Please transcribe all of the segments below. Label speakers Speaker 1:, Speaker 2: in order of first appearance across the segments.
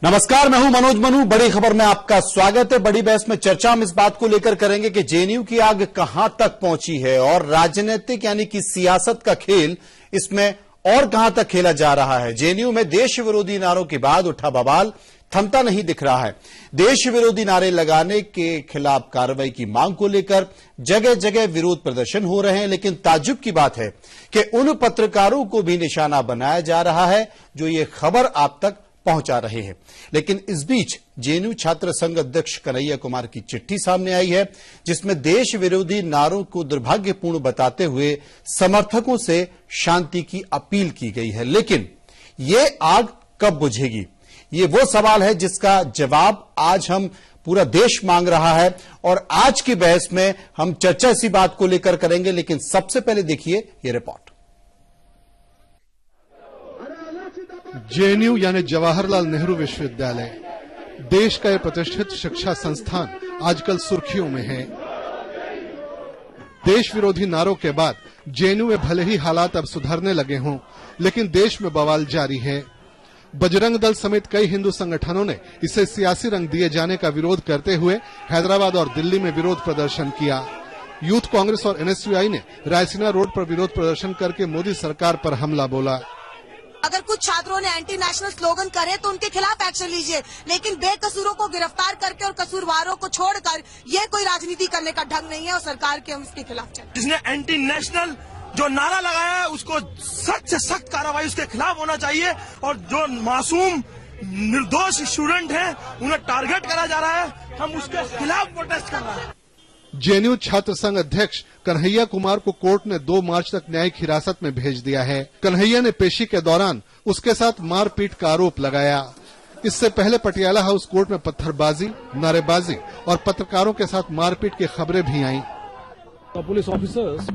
Speaker 1: नमस्कार, मैं हूं मनोज मनु। बड़ी खबर में आपका स्वागत है। बड़ी बहस में चर्चा हम इस बात को लेकर करेंगे कि जेएनयू की आग कहां तक पहुंची है और राजनीतिक यानी कि सियासत का खेल इसमें और कहां तक खेला जा रहा है। जेएनयू में देश विरोधी नारों के बाद उठा बवाल थमता नहीं दिख रहा है। देश विरोधी नारे लगाने के खिलाफ कार्रवाई की मांग को लेकर जगह जगह विरोध प्रदर्शन हो रहे हैं, लेकिन ताज्जुब की बात है कि उन पत्रकारों को भी निशाना बनाया जा रहा है जो ये खबर आप तक पहुंचा रहे हैं। लेकिन इस बीच जेएनयू छात्र संघ अध्यक्ष कन्हैया कुमार की चिट्ठी सामने आई है, जिसमें देश विरोधी नारों को दुर्भाग्यपूर्ण बताते हुए समर्थकों से शांति की अपील की गई है। लेकिन ये आग कब बुझेगी, ये वो सवाल है जिसका जवाब आज हम पूरा देश मांग रहा है। और आज की बहस में हम चर्चा इसी बात को लेकर करेंगे। लेकिन सबसे पहले देखिए ये रिपोर्ट।
Speaker 2: जेएनयू यानी जवाहरलाल नेहरू विश्वविद्यालय देश का एक प्रतिष्ठित शिक्षा संस्थान आजकल सुर्खियों में है। देश विरोधी नारों के बाद जेएनयू में भले ही हालात अब सुधरने लगे हों, लेकिन देश में बवाल जारी है। बजरंग दल समेत कई हिंदू संगठनों ने इसे सियासी रंग दिए जाने का विरोध करते हुए हैदराबाद और दिल्ली में विरोध प्रदर्शन किया। यूथ कांग्रेस और एनएसयूआई ने रायसीना रोड पर विरोध प्रदर्शन करके मोदी सरकार पर हमला बोला।
Speaker 3: अगर कुछ छात्रों ने एंटी नेशनल स्लोगन करे तो उनके खिलाफ एक्शन लीजिए, लेकिन बेकसूरों को गिरफ्तार करके और कसूरवारों को छोड़कर ये कोई राजनीति करने का ढंग नहीं है और सरकार के हम इसके खिलाफ चलें।
Speaker 4: जिसने एंटी नेशनल जो नारा लगाया है उसको सख्त से सख्त कार्रवाई उसके खिलाफ होना चाहिए और जो मासूम निर्दोष स्टूडेंट हैं उन्हें टारगेट करा जा रहा है, हम उसके खिलाफ प्रोटेस्ट कर रहे हैं।
Speaker 2: जेएनयू छात्र संघ अध्यक्ष कन्हैया कुमार को कोर्ट ने 2 मार्च तक न्यायिक हिरासत में भेज दिया है। कन्हैया ने पेशी के दौरान उसके साथ मारपीट का आरोप लगाया। इससे पहले पटियाला हाउस कोर्ट में पत्थरबाजी, नारेबाजी और पत्रकारों के साथ मारपीट की खबरें भी आईं।
Speaker 5: The police officers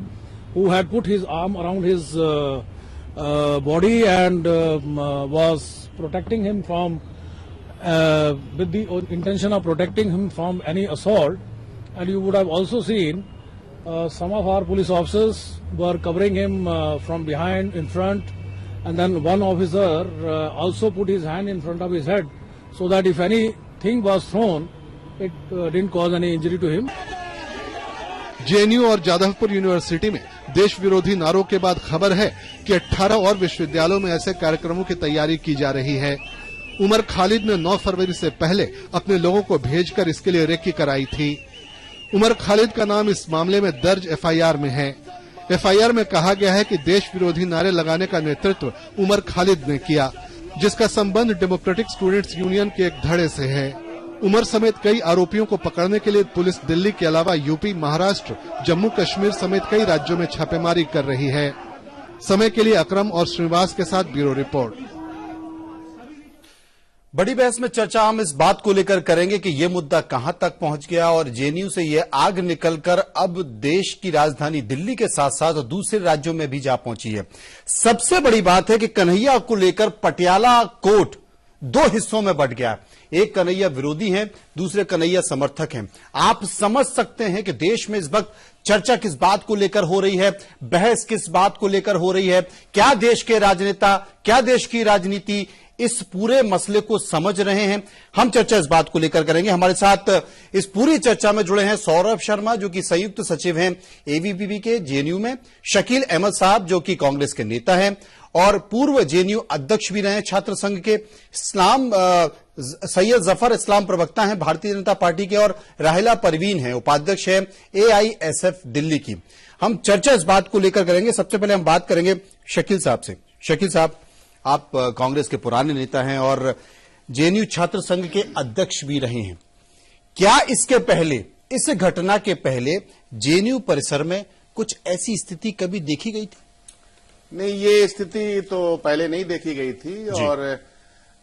Speaker 5: who had put his arm around his body and was protecting him from with the intention of protecting him from any assault. And you would have also seen some of our police officers were covering him from behind, in front, and then one officer also put his hand in front of his head so that if anything was thrown, it didn't cause any injury to him.
Speaker 2: JNU और Jadavpur university में देश विरोधी नारों के बाद खबर है कि 18 और विश्वविद्यालयों में ऐसे कार्यक्रमों की तैयारी की जा रही है। उमर खालिद ने 9 फरवरी से पहले अपने लोगों को भेजकर इसके लिए रेकी कराई थी। उमर खालिद का नाम इस मामले में दर्ज एफआईआर में है। एफआईआर में कहा गया है कि देश विरोधी नारे लगाने का नेतृत्व उमर खालिद ने किया, जिसका संबंध डेमोक्रेटिक स्टूडेंट्स यूनियन के एक धड़े से है। उमर समेत कई आरोपियों को पकड़ने के लिए पुलिस दिल्ली के अलावा यूपी, महाराष्ट्र, जम्मू कश्मीर समेत कई राज्यों में छापेमारी कर रही है। समय के लिए अकरम और श्रीनिवास के साथ ब्यूरो रिपोर्ट।
Speaker 1: बड़ी बहस में चर्चा हम इस बात को लेकर करेंगे कि यह मुद्दा कहां तक पहुंच गया और जेएनयू से यह आग निकलकर अब देश की राजधानी दिल्ली के साथ साथ दूसरे राज्यों में भी जा पहुंची है। सबसे बड़ी बात है कि कन्हैया को लेकर पटियाला कोर्ट 2 हिस्सों में बंट गया। एक कन्हैया विरोधी हैं, दूसरे कन्हैया समर्थक हैं। आप समझ सकते हैं कि देश में इस वक्त चर्चा किस बात को लेकर हो रही है, बहस किस बात को लेकर हो रही है। क्या देश के राजनेता, क्या देश की राजनीति इस पूरे मसले को समझ रहे हैं? हम चर्चा इस बात को लेकर करेंगे। हमारे साथ इस पूरी चर्चा में जुड़े हैं सौरभ शर्मा, जो कि संयुक्त सचिव हैं एबीवीपी के जेएनयू में, शकील अहमद साहब जो कि कांग्रेस के नेता हैं और पूर्व जेएनयू अध्यक्ष भी रहे छात्र संघ के, सैयद जफर इस्लाम प्रवक्ता हैं भारतीय जनता पार्टी के, और राहिला परवीन हैं उपाध्यक्ष हैं एआईएसएफ दिल्ली की। हम चर्चा इस बात को लेकर करेंगे। सबसे पहले हम बात करेंगे शकील साहब से। शकील साहब, आप कांग्रेस के पुराने नेता हैं और जेएनयू छात्र संघ के अध्यक्ष भी रहे हैं। क्या इसके पहले, इस घटना के पहले जेएनयू परिसर में कुछ ऐसी स्थिति कभी देखी गई थी?
Speaker 6: नहीं, ये स्थिति तो पहले नहीं देखी गई थी और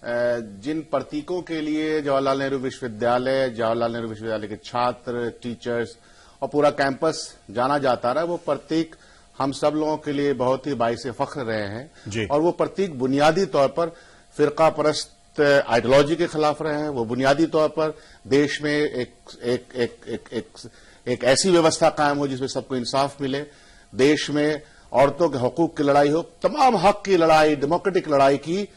Speaker 6: जिन प्रतीकों के लिए जवाहरलाल नेहरू विश्वविद्यालय के छात्र, टीचर्स और पूरा कैंपस जाना जाता रहा, वो प्रतीक हम सब लोगों के लिए बहुत ही बाइसे फख्र रहे हैं। और वो प्रतीक बुनियादी तौर पर फिरका परस्त आइडियोलॉजी के खिलाफ रहे हैं। वो बुनियादी तौर पर देश में एक ऐसी व्यवस्था कायम हो जिसमें सबको इंसाफ मिले, देश में औरतों के हकूक की लड़ाई हो, तमाम हक की लड़ाई, डेमोक्रेटिक लड़ाई की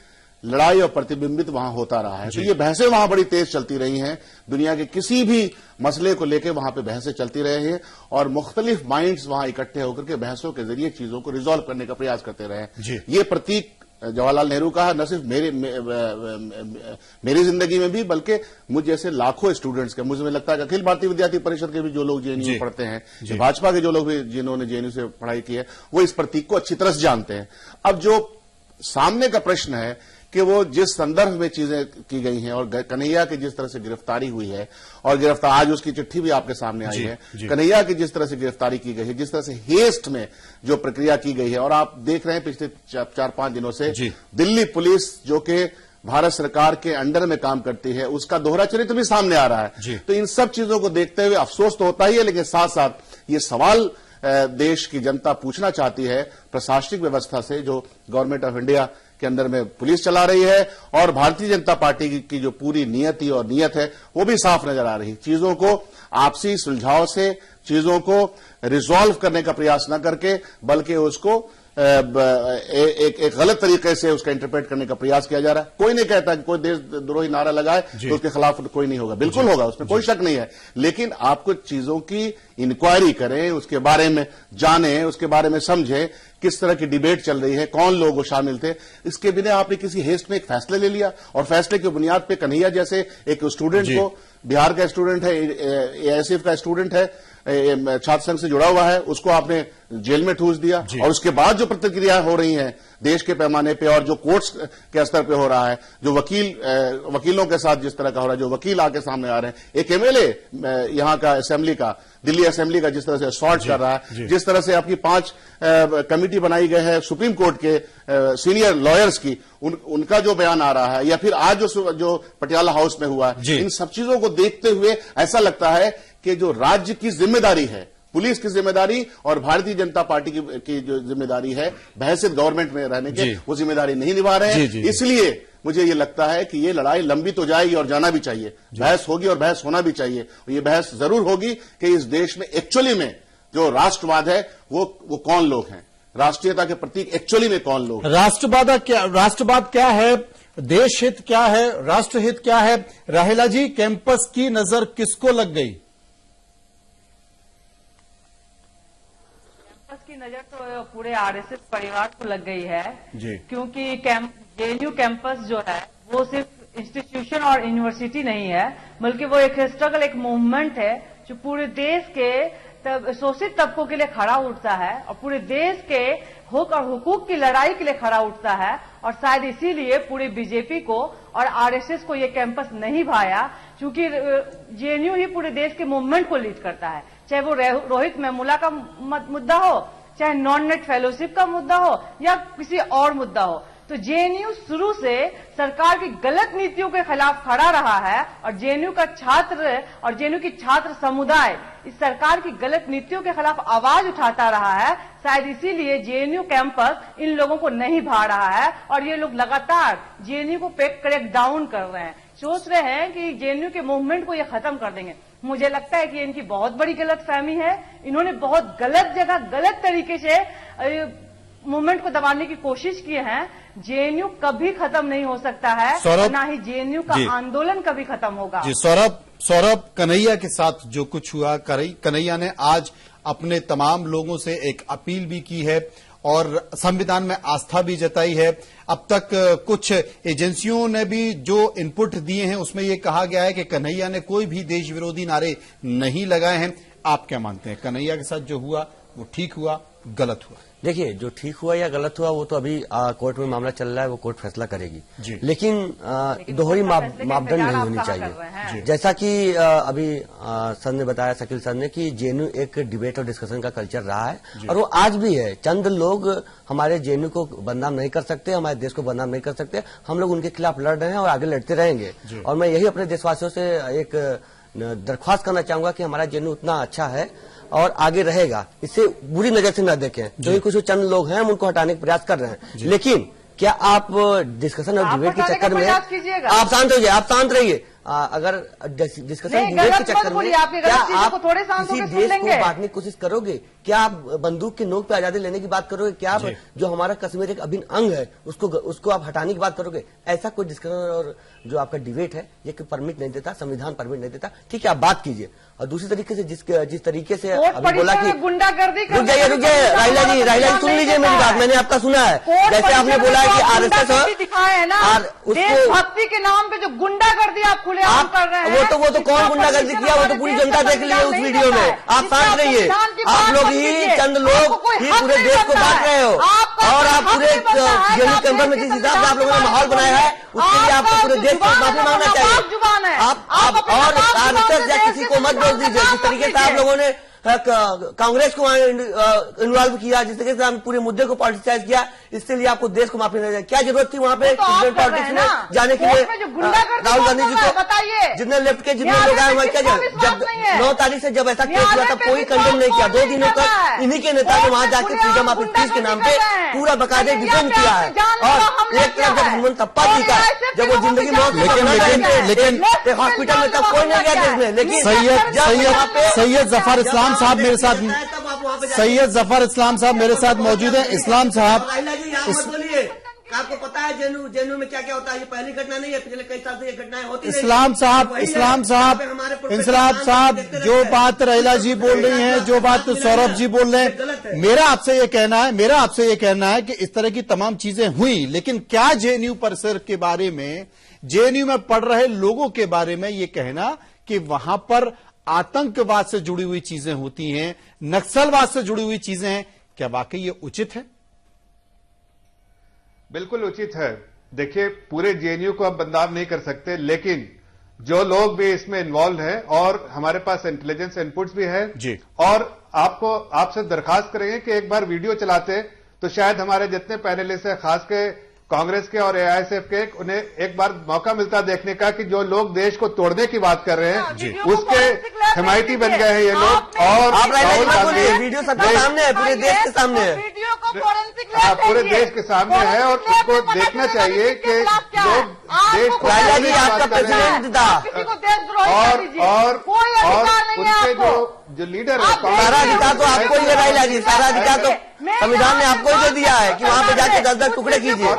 Speaker 6: लड़ाई और प्रतिबिंबित वहां होता रहा है। तो ये बहसें वहां बड़ी तेज चलती रही हैं, दुनिया के किसी भी मसले को लेकर वहां पे बहसें चलती रहे हैं और मुख्तलिफ माइंड्स वहां इकट्ठे होकर के बहसों के जरिए चीजों को रिजॉल्व करने का प्रयास करते रहे हैं। ये प्रतीक जवाहरलाल नेहरू का है, न सिर्फ मेरी जिंदगी में भी बल्कि मुझ जैसे लाखों स्टूडेंट्स के, मुझे लगता है अखिल भारतीय विद्यार्थी परिषद के भी जो लोग जेएनयू में पढ़ते हैं, भाजपा के जो लोग भी जिन्होंने जेएनयू से पढ़ाई की है, वो इस प्रतीक को अच्छी तरह से जानते हैं। अब जो सामने का प्रश्न है कि वो जिस संदर्भ में चीजें की गई हैं और कन्हैया की जिस तरह से गिरफ्तारी हुई है और गिरफ्तार आज उसकी चिट्ठी भी आपके सामने आई है, कन्हैया की जिस तरह से गिरफ्तारी की गई है, जिस तरह से हेस्ट में जो प्रक्रिया की गई है, और आप देख रहे हैं पिछले 4-5 दिनों से दिल्ली पुलिस जो कि भारत सरकार के अंडर में काम करती है, उसका दोहरा चरित्र भी सामने आ रहा है। तो इन सब चीजों को देखते हुए अफसोस तो होता ही है, लेकिन साथ साथ ये सवाल देश की जनता पूछना चाहती है प्रशासनिक व्यवस्था से, जो गवर्नमेंट ऑफ इंडिया के अंदर में पुलिस चला रही है, और भारतीय जनता पार्टी की जो पूरी नियति और नियत है वो भी साफ नजर आ रही है। चीजों को आपसी सुलझाव से, चीजों को रिजॉल्व करने का प्रयास न करके, बल्कि उसको एक गलत तरीके से उसका इंटरप्रेट करने का प्रयास किया जा रहा है। कोई नहीं कहता कि कोई देशद्रोही नारा लगाए तो उसके खिलाफ कोई नहीं होगा, बिल्कुल होगा, उसमें कोई शक नहीं है। लेकिन आपको चीजों की इंक्वायरी करें, उसके बारे में जानें, उसके बारे में समझें, किस तरह की डिबेट चल रही है, कौन लोग शामिल थे। इसके बिना आपने किसी हेस्ट में एक फैसला ले लिया और फैसले की बुनियाद पर कन्हैया जैसे एक स्टूडेंट को, बिहार का स्टूडेंट है, एआईएसएफ का स्टूडेंट है, छात्र संघ से जुड़ा हुआ है, उसको आपने जेल में ठूस दिया। और उसके बाद जो प्रतिक्रिया हो रही है देश के पैमाने पे और जो कोर्ट्स के स्तर पे हो रहा है, जो वकीलों के साथ जिस तरह का हो रहा है, जो वकील आके सामने आ रहे हैं, एक एमएलए यहां का असेंबली का, दिल्ली असेंबली का जिस तरह से असॉल्ट कर रहा है, जिस तरह से आपकी 5 कमिटी बनाई गई है सुप्रीम कोर्ट के सीनियर लॉयर्स की, उनका जो बयान आ रहा है, या फिर आज जो पटियाला हाउस में हुआ है, इन सब चीजों को देखते हुए ऐसा लगता है कि जो राज्य की जिम्मेदारी है, पुलिस की जिम्मेदारी और भारतीय जनता पार्टी की जो जिम्मेदारी है बहसियत गवर्नमेंट में रहने के, वो जिम्मेदारी नहीं निभा रहे हैं। इसलिए मुझे ये लगता है कि ये लड़ाई लंबी तो जाएगी और जाना भी चाहिए, बहस होगी और बहस होना भी चाहिए। और ये बहस जरूर होगी कि इस देश में एक्चुअली में जो राष्ट्रवाद है वो कौन लोग हैं, राष्ट्रीयता के प्रतीक एक्चुअली में कौन लोग हैं।
Speaker 1: राष्ट्रवाद क्या है, देश हित क्या है, राष्ट्रहित क्या है। राहेला जी, कैंपस की नजर किसको लग गई?
Speaker 7: की नजर तो पूरे आरएसएस परिवार को लग गई है क्योंकि जेएनयू कैंपस जो है वो सिर्फ इंस्टीट्यूशन और यूनिवर्सिटी नहीं है, बल्कि वो एक स्ट्रगल, एक मूवमेंट है जो पूरे देश के शोषित तबकों के लिए खड़ा उठता है और पूरे देश के हक और हुकूक की लड़ाई के लिए खड़ा उठता है। और शायद इसीलिए पूरी बीजेपी को और आरएसएस को ये कैंपस नहीं भाया, क्योंकि जेएनयू ही पूरे देश के मूवमेंट को लीड करता है, चाहे वो रोहित वेमुला का मुद्दा हो, चाहे नॉन नेट फेलोशिप का मुद्दा हो या किसी और मुद्दा हो। तो जेएनयू शुरू से सरकार की गलत नीतियों के खिलाफ खड़ा रहा है और जेएनयू का छात्र और जेएनयू की छात्र समुदाय इस सरकार की गलत नीतियों के खिलाफ आवाज उठाता रहा है। शायद इसीलिए जेएनयू कैंपस इन लोगों को नहीं भा रहा है और ये लोग लगातार जेएनयू को क्रैक डाउन कर रहे हैं, सोच रहे हैं कि जेएनयू के मूवमेंट को ये खत्म कर देंगे। मुझे लगता है कि इनकी बहुत बड़ी गलतफहमी है, इन्होंने बहुत गलत जगह गलत तरीके से मूवमेंट को दबाने की कोशिश की है। जेएनयू कभी खत्म नहीं हो सकता है, ना ही जेएनयू का आंदोलन कभी खत्म होगा।
Speaker 1: जी सौरभ, कन्हैया के साथ जो कुछ हुआ, कन्हैया ने आज अपने तमाम लोगों से एक अपील भी की है और संविधान में आस्था भी जताई है। अब तक कुछ एजेंसियों ने भी जो इनपुट दिए हैं उसमें यह कहा गया है कि कन्हैया ने कोई भी देश विरोधी नारे नहीं लगाए हैं। आप क्या मानते हैं, कन्हैया के साथ जो हुआ वो ठीक हुआ, गलत हुआ?
Speaker 8: देखिए, जो ठीक हुआ या गलत हुआ वो तो अभी कोर्ट में मामला चल रहा है, वो कोर्ट फैसला करेगी। लेकिन दोहरी मापदंड नहीं होनी चाहिए। जैसा कि अभी सर ने बताया, शकील सर ने, कि जेएनयू एक डिबेट और डिस्कशन का कल्चर रहा है और वो आज भी है। चंद लोग हमारे जेएनयू को बदनाम नहीं कर सकते, हमारे देश को बदनाम नहीं कर सकते। हम लोग उनके खिलाफ लड़ रहे हैं और आगे लड़ते रहेंगे। और मैं यही अपने देशवासियों से एक दरख्वास्त करना चाहूंगा कि हमारा जेएनयू उतना अच्छा है और आगे रहेगा, इसे बुरी नजर से न देखें। जो कुछ चंद लोग हैं हम उनको हटाने का प्रयास कर रहे हैं, लेकिन क्या आप डिस्कशन और डिबेट के चक्कर में आप शांत रहिए, अगर डिस्कशन
Speaker 7: नहीं,
Speaker 8: डिबेट
Speaker 7: गलत
Speaker 8: के चक्कर
Speaker 7: मत
Speaker 8: में
Speaker 7: बोलिए, आपकी
Speaker 8: क्या
Speaker 7: गलत चीजों
Speaker 8: आप
Speaker 7: को थोड़े शांत
Speaker 8: किसी
Speaker 7: होकर सुन
Speaker 8: देश
Speaker 7: लेंगे।
Speaker 8: को बांटने की कोशिश करोगे? क्या आप बंदूक की नोक पे आजादी लेने की बात करोगे? क्या आप जो हमारा कश्मीर एक अभिन्न अंग है उसको आप हटाने की बात करोगे? ऐसा कोई डिस्कशन और जो आपका डिबेट है ये परमिट नहीं देता, संविधान परमिट नहीं देता। ठीक है, आप बात कीजिए। और दूसरी तरीके से जिस तरीके से अभी बोला कि
Speaker 7: गुंडागर्दी
Speaker 8: रुक जाइए राहिला जी सुन लीजिए मेरी बात, मैंने आपका सुना है। जैसे आपने बोला है कि आरएसएस
Speaker 7: दिखाए है ना, देशभक्ति के नाम पे जो गुंडागर्दी आप खुलेआम कर रहे हैं,
Speaker 8: वो तो कौन गुंडागर्दी किया, वो तो पूरी जनता देख ली है उस वीडियो में। आप शांत रहिए, आप लोग ही चंद लोग ही पूरे देश को बांट रहे हो। और आप पूरे जेएनयू कैंपस में जिस हिसाब से आप लोगों ने माहौल बनाया है उसके लिए आपको पूरे देश को माफी मांगना चाहिए। आप और आरएसएस या किसी को मत बोल दीजिए। जिस तरीके से आप लोगों ने कांग्रेस को इन्वॉल्व किया, जिस तरीके से हम पूरे मुद्दे को पॉलिटिसाइज किया, इसके लिए आपको देश को माफी नहीं देना। क्या जरूरत थी वहां पे पॉलिटिक्स में जाने के लिए? राहुल गांधी जी को
Speaker 7: बताइए,
Speaker 8: जितने लेफ्ट के जितने लोग आए वहां क्या जब 9 तारीख से जब ऐसा केस हुआ था कोई कंडेम नहीं किया। 2 दिनों तक इन्हीं के नेता ने वहां जाके फ्रीडम ऑफ स्पीच के नाम पे पूरा बकायदे डिफेंड किया है। और एक तरफ जब हेमंत तप्पा जी का जब वो जिंदगी मौत लेकिन हॉस्पिटल में तब कोई नहीं गया देश में। लेकिन
Speaker 1: सैयद जफर इस्लाम साहब मेरे साथ, सैयद जफर इस्लाम साहब मेरे साथ मौजूद हैं। इस्लाम साहब,
Speaker 8: आपको पता है जेएनयू में क्या क्या होता है? ये पहली घटना नहीं है, पिछले कई साल से ये घटनाएं होती
Speaker 1: इस्लाम साहब जो बात राहिला जी बोल रही हैं, जो बात सौरभ जी बोल रहे हैं, मेरा आपसे ये कहना है कि इस तरह की तमाम चीजें हुई, लेकिन क्या जेएनयू परिसर के बारे में, जेएनयू में पढ़ रहे लोगों के बारे में ये कहना कि वहां पर आतंकवाद से जुड़ी हुई चीजें होती हैं, नक्सलवाद से जुड़ी हुई चीजें हैं, क्या वाकई ये उचित है?
Speaker 9: बिल्कुल उचित है। देखिए, पूरे जेएनयू को हम बदनाम नहीं कर सकते, लेकिन जो लोग भी इसमें इन्वॉल्व हैं और हमारे पास इंटेलिजेंस इनपुट्स भी है
Speaker 1: जी,
Speaker 9: और आपसे दरखास्त करेंगे कि एक बार वीडियो चलाते तो शायद हमारे जितने पैनलिस्ट हैं, खास के कांग्रेस के और एआईएसएफ के, उन्हें एक बार मौका मिलता देखने का कि जो लोग देश को तोड़ने की बात कर रहे हैं उसके हिमायती बन गए हैं ये लोग। और राहुल गांधी
Speaker 8: वीडियो सबके सामने है, पूरे देश के सामने है,
Speaker 9: पूरे देश के सामने है और उसको देखना चाहिए कि लोग देश को
Speaker 8: आपका प्रेसिडेंट था
Speaker 9: और उसके जो लीडर है,
Speaker 8: सारा अधिकार तो आपको ही है राहिला जी, सारा अधिकार तो संविधान ने आपको ही दे दिया है कि वहां पे जाके 10-10 टुकड़े कीजिए।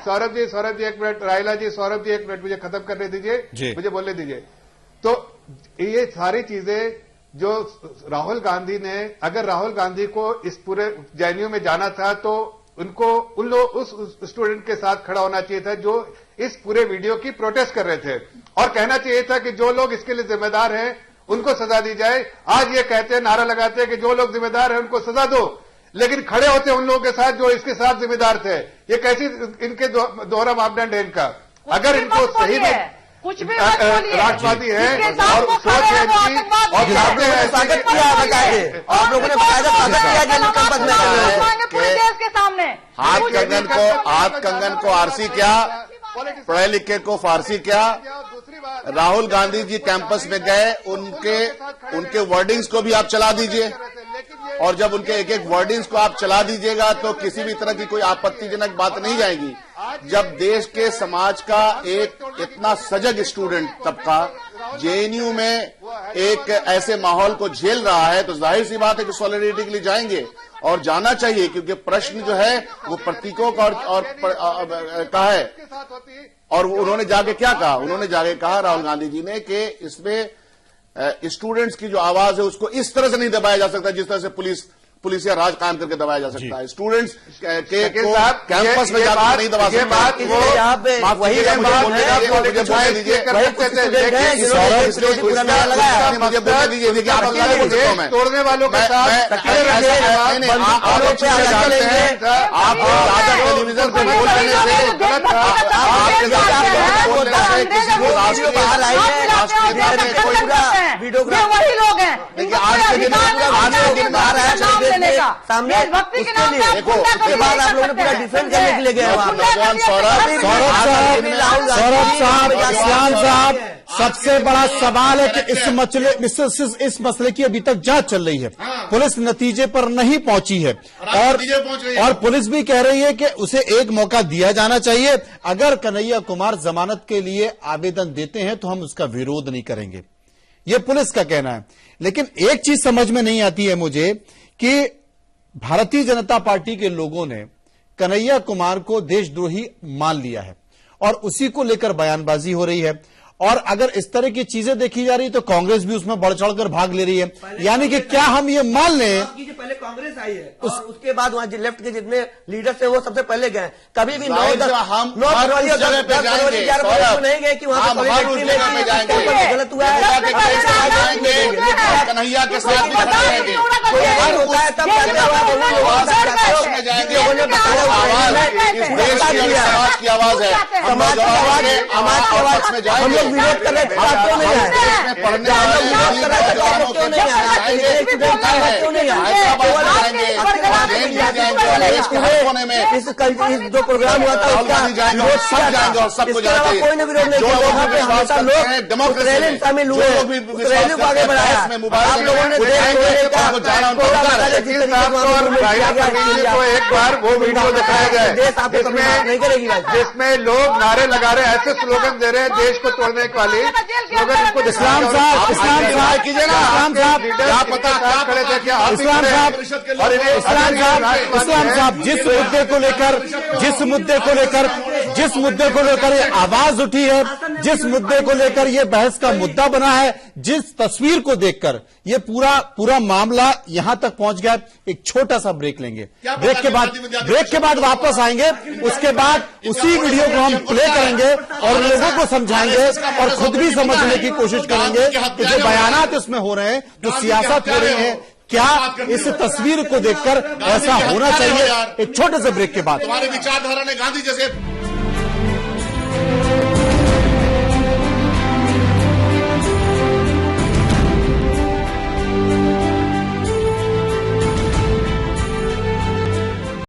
Speaker 9: सौरभ जी 1 मिनट, राहिला जी, सौरभ जी 1 मिनट मुझे खत्म करने दीजिए, मुझे बोलने दीजिए। तो ये सारी चीजें जो राहुल गांधी ने, अगर राहुल गांधी को इस पूरे जेएनयू में जाना था तो उनको उस स्टूडेंट के साथ खड़ा होना चाहिए था जो इस पूरे वीडियो की प्रोटेस्ट कर रहे थे, और कहना चाहिए था कि जो लोग इसके लिए जिम्मेदार हैं उनको सजा दी जाए। आज ये कहते हैं, नारा लगाते हैं कि जो लोग जिम्मेदार हैं उनको सजा दो, लेकिन खड़े होते उन लोगों के साथ जो इसके साथ जिम्मेदार थे। ये कैसी इनके दोहरा मापदंड है इनका? अगर इनको सही में
Speaker 7: कुछ भी
Speaker 9: राष्ट्रवादी है और सोच है इनकी और चाहते हैं
Speaker 8: स्वागत किया, आप लोगों ने बकायदा स्वागत किया जेएनयू कैंपस में
Speaker 7: पूरे देश के सामने।
Speaker 6: हाथ कंगन को आरसी क्या, पढ़े लिखे को फारसी क्या? राहुल गांधी जी कैंपस में गए, उनके वर्डिंग्स को भी आप चला दीजिए, और जब उनके एक एक वर्डिंग्स को आप चला दीजिएगा तो किसी भी तरह की कोई आपत्तिजनक बात नहीं जाएगी। जब देश के समाज का एक इतना सजग स्टूडेंट तबका जेएनयू में एक ऐसे माहौल को झेल रहा है तो जाहिर सी बात है कि सॉलिडेरिटी के लिए जाएंगे, और जाना चाहिए, क्योंकि प्रश्न जो है वो प्रतीकों का का है। और उन्होंने जाके क्या कहा? उन्होंने जाके कहा राहुल गांधी जी ने कि इसमें स्टूडेंट्स की जो आवाज है उसको इस तरह से नहीं दबाया जा सकता जिस तरह से पुलिस या राज कायम करके दबाया जा सकता है। स्टूडेंट्स के कैंपस में जाकर नहीं दबा सकता।
Speaker 8: वही
Speaker 6: मुझे बोलने दीजिए, मुझे बोलने दीजिए, देखिए आप अकेले बोल सकता हूं मैं,
Speaker 9: तोड़ने वालों के साथ
Speaker 6: आप टेलीविजन पे बोल रहे
Speaker 7: वीडियो वही लोग हैं।
Speaker 6: देखिए आज के दिन
Speaker 8: सामने
Speaker 7: देशभक्ति के नाम पे आप
Speaker 8: देखो,
Speaker 7: गुंडागर्दी
Speaker 8: उसके बाद
Speaker 7: नहीं
Speaker 8: आप लोगों ने
Speaker 7: कर
Speaker 8: पूरा
Speaker 7: सकते।
Speaker 8: डिफेंड करने के लिए गए वहाँ पे।
Speaker 1: सौरभ साहब, इस्लाम साहब, सबसे बड़ा सवाल है कि इस मसले की अभी तक जांच चल रही है, पुलिस नतीजे पर नहीं पहुंची है और पुलिस भी कह रही है कि उसे एक मौका दिया जाना चाहिए। अगर कन्हैया कुमार जमानत के लिए आवेदन देते हैं तो हम उसका विरोध नहीं करेंगे, यह पुलिस का कहना है। लेकिन एक चीज समझ में नहीं आती है मुझे कि भारतीय जनता पार्टी के लोगों ने कन्हैया कुमार को देशद्रोही मान लिया है और उसी को लेकर बयानबाजी हो रही है। और अगर इस तरह की चीजें देखी जा रही तो कांग्रेस भी उसमें बढ़ चढ़कर भाग ले रही है। यानी कि क्या हम ये मान लें
Speaker 8: कि पहले कांग्रेस आई है और उसके बाद वहाँ लेफ्ट के जितने लीडर्स थे वो सबसे पहले गए। कभी भी 9 फरवरी और 10 फरवरी 11 फरवरी को नहीं गए कि वहाँ पे गलत हुआ है,
Speaker 6: कन्हैया के साथ
Speaker 8: कोई हाल होता है तब
Speaker 6: समाज की आवाज है,
Speaker 8: समाज की आवाज हम लोग विरोध कर रहे थे, क्यों नहीं आए? विरोध कर रहे थे तो आप क्यों नहीं आए? क्यों नहीं आए? इस जो प्रोग्राम हुआ था उसका विरोध सबको जाते, कोई ने विरोध नहीं किया। वहाँ पे हमेशा लोग रैली में शामिल हुए, रैली को आगे बढ़ाया। आप लोगों ने
Speaker 9: एक बार वो वीडियो दिखाया गया
Speaker 8: देश आपको नहीं करेगी,
Speaker 9: जिसमें लोग नारे लगा रहे हैं, ऐसे स्लोगन दे रहे हैं देश को तोड़ने वाली स्लोगन। इनको
Speaker 1: इस्लाम साहब
Speaker 9: कीजिए ना, क्या पता क्या खड़े थे, क्या
Speaker 1: इस्लाम साहब जिस मुद्दे को लेकर ये आवाज उठी है, जिस मुद्दे को लेकर ये बहस का मुद्दा बना है, जिस तस्वीर को देखकर ये पूरा मामला यहां तक पहुंच गया। एक छोटा सा ब्रेक लेंगे, ब्रेक के बाद वापस आएंगे। उसके बाद उसी वीडियो को हम प्ले करेंगे और लोगों को समझाएंगे और खुद भी समझने की कोशिश करेंगे कि जो बयानात इसमें हो रहे हैं, जो सियासत हो रही है, क्या इस तस्वीर को देखकर ऐसा होना चाहिए। एक छोटे से ब्रेक के बाद
Speaker 6: तुम्हारे विचारधारा ने गांधी जैसे